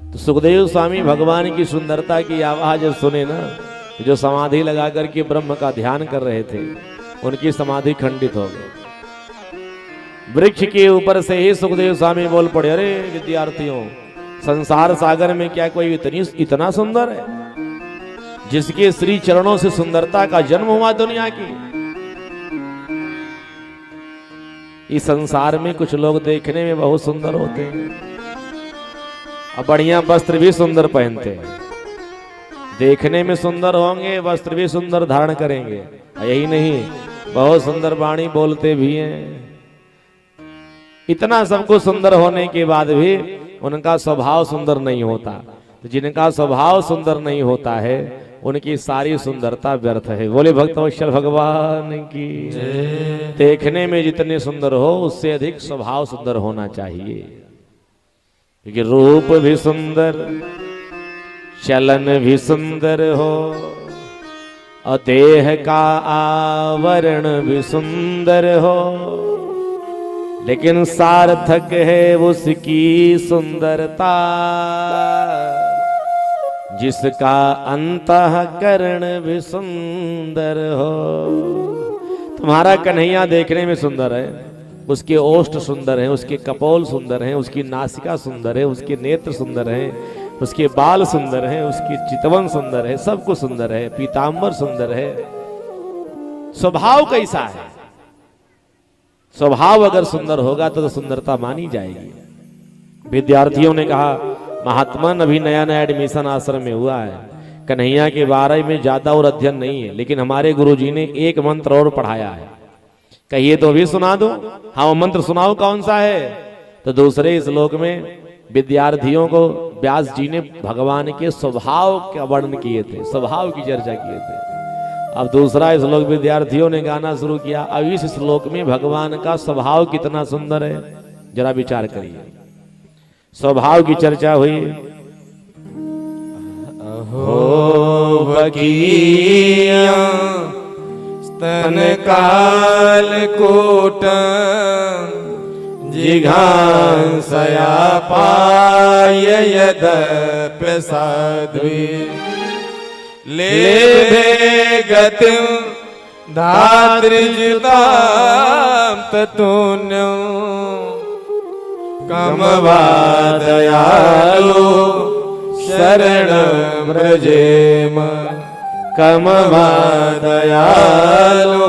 तो सुखदेव स्वामी भगवान की सुंदरता की आवाज सुने ना, जो समाधि लगा करके ब्रह्म का ध्यान कर रहे थे, उनकी समाधि खंडित हो गई। वृक्ष के ऊपर से ही सुखदेव स्वामी बोल पड़े, अरे विद्यार्थियों, संसार सागर में क्या कोई इतना सुंदर है जिसके श्री चरणों से सुंदरता का जन्म हुआ दुनिया की? इस संसार में कुछ लोग देखने में बहुत सुंदर होते हैं और बढ़िया वस्त्र भी सुंदर पहनते हैं, देखने में सुंदर होंगे, वस्त्र भी सुंदर धारण करेंगे, यही नहीं बहुत सुंदर वाणी बोलते भी हैं। इतना सबको सुंदर होने के बाद भी उनका स्वभाव सुंदर नहीं होता। तो जिनका स्वभाव सुंदर नहीं होता है उनकी सारी सुंदरता व्यर्थ है। बोले भक्तवत्सल भगवान की। देखने में जितने सुंदर हो उससे अधिक स्वभाव सुंदर होना चाहिए, क्योंकि रूप भी सुंदर, चलन भी सुंदर हो और देह का आवरण भी सुंदर हो, लेकिन सार्थक है उसकी सुंदरता जिसका अंतःकरण भी सुंदर हो। तुम्हारा कन्हैया देखने में सुंदर है, उसके ओष्ठ सुंदर हैं, उसके कपोल सुंदर हैं, उसकी नासिका सुंदर है, उसके नेत्र सुंदर हैं, उसके बाल सुंदर हैं, उसकी चितवन सुंदर है, सब कुछ सुंदर है, पीतांबर सुंदर है। स्वभाव कैसा है? स्वभाव अगर सुंदर होगा तो सुंदरता मानी जाएगी। विद्यार्थियों ने कहा, महात्मन अभी नया नया एडमिशन आश्रम में हुआ है, कन्हैया के बारे में ज्यादा और अध्ययन नहीं है, लेकिन हमारे गुरुजी ने एक मंत्र और पढ़ाया है, कहिए तो भी सुना दो। हाँ, वो मंत्र सुनाओ, कौन सा है? तो दूसरे श्लोक में विद्यार्थियों को व्यास जी ने भगवान के स्वभाव का वर्णन किए थे, स्वभाव की चर्चा किए थे। अब दूसरा श्लोक विद्यार्थियों ने गाना शुरू किया। अब इस श्लोक में भगवान का स्वभाव कितना सुंदर है, जरा विचार करिए। स्वभाव की चर्चा हुई। अहो बगिया स्तन काल कोट जिघांसया पाय यद्यपि साध्वी लेभे गतिं धातृजुतां ततुन्यं कमवा दयालो शरणं व्रजेम, कमवा दयालो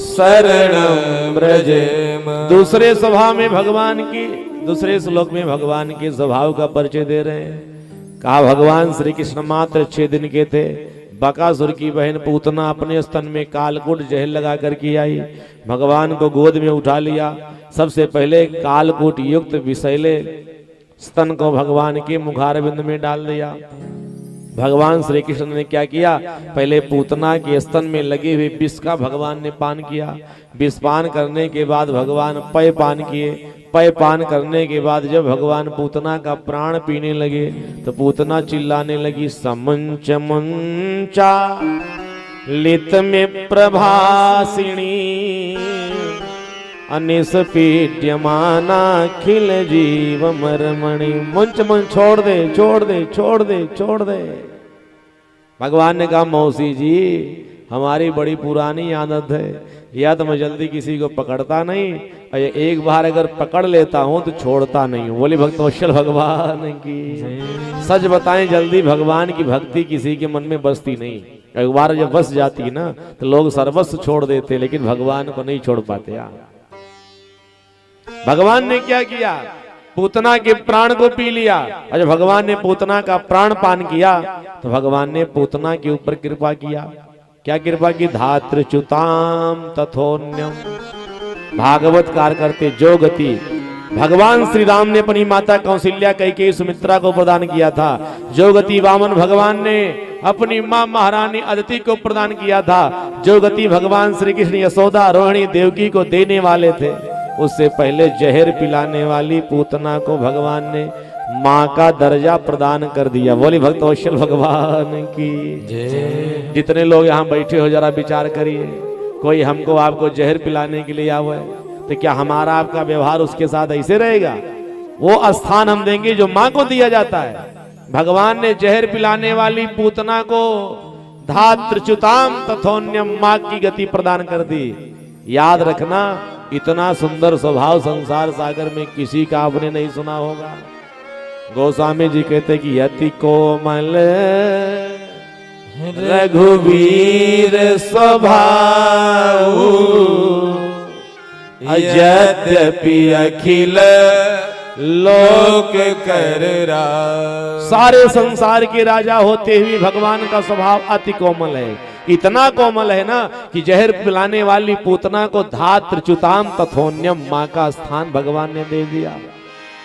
शरणं व्रजेम। दूसरे स्वभाव में भगवान की, दूसरे श्लोक में भगवान के स्वभाव का परिचय दे रहे हैं। कहा भगवान श्री कृष्ण मात्र 6 दिन के थे, बकासुर की बहन पूतना अपने स्तन में कालकूट जहर लगा करके आई, भगवान को गोद में उठा लिया। सबसे पहले कालकूट युक्त विषैले स्तन को भगवान के मुखारविंद में डाल दिया। भगवान श्री कृष्ण ने क्या किया, पहले पूतना के स्तन में लगे हुए विष का भगवान ने पान किया। विष पान करने के बाद भगवान पय पान किए। पय पान करने के बाद जब भगवान पूतना का प्राण पीने लगे तो पूतना चिल्लाने लगी, समंच मंचा लित में प्रभासिणी अनिस्पीड्यमाना खिल जीव मरमणि। मंच मंच छोड़ दे, छोड़ दे, छोड़ दे, छोड़ दे। भगवान ने कहा, मौसी जी हमारी बड़ी पुरानी आदत है, या तो मैं जल्दी किसी को पकड़ता नहीं, और एक बार अगर पकड़ लेता हूं तो छोड़ता नहीं हूं। बोले भक्तवत्सल भगवान की। सच बताएं, जल्दी भगवान की भक्ति किसी के मन में बसती नहीं। एक बार जब बस जाती ना तो लोग सर्वस्व छोड़ देते, लेकिन भगवान को नहीं छोड़ पाते। भगवान ने क्या किया, पूतना के प्राण को पी लिया। और जब भगवान ने पूतना का प्राण पान किया तो भगवान ने पूतना के ऊपर कृपा किया। क्या कृपा की? धातृच्युताम तथोन्यम। भागवत कार करते जो गति भगवान श्री राम ने अपनी माता कौशल्या कैकेयी सुमित्रा को प्रदान किया था, जो गति वामन भगवान ने अपनी मां महारानी अदिति को प्रदान किया था, जो गति भगवान श्री कृष्ण यशोदा रोहिणी देवकी को देने वाले थे, उससे पहले जहर पिलाने वाली पूतना को भगवान ने माँ का दर्जा प्रदान कर दिया। बोली भक्तवत्सल भगवान की जय। जितने लोग यहाँ बैठे हो जरा विचार करिए, कोई हमको आपको जहर पिलाने के लिए आया है तो क्या हमारा आपका व्यवहार उसके साथ ऐसे रहेगा? वो स्थान हम देंगे जो माँ को दिया जाता है। भगवान ने जहर पिलाने वाली पूतना को धात्रच्युताम तथोन्यम, माँ की गति प्रदान कर दी। याद रखना, इतना सुंदर स्वभाव संसार सागर में किसी का आपने नहीं सुना होगा। गोस्वामी जी कहते कि यति कोमल रघुवीर स्वभाव, यद्यपि अखिल लोक कर राज। सारे संसार के राजा होते हुए भगवान का स्वभाव अति कोमल है। इतना कोमल है ना कि जहर पिलाने वाली पूतना को धात्रच्युताम तथोन्यम, माँ का स्थान भगवान ने दे दिया।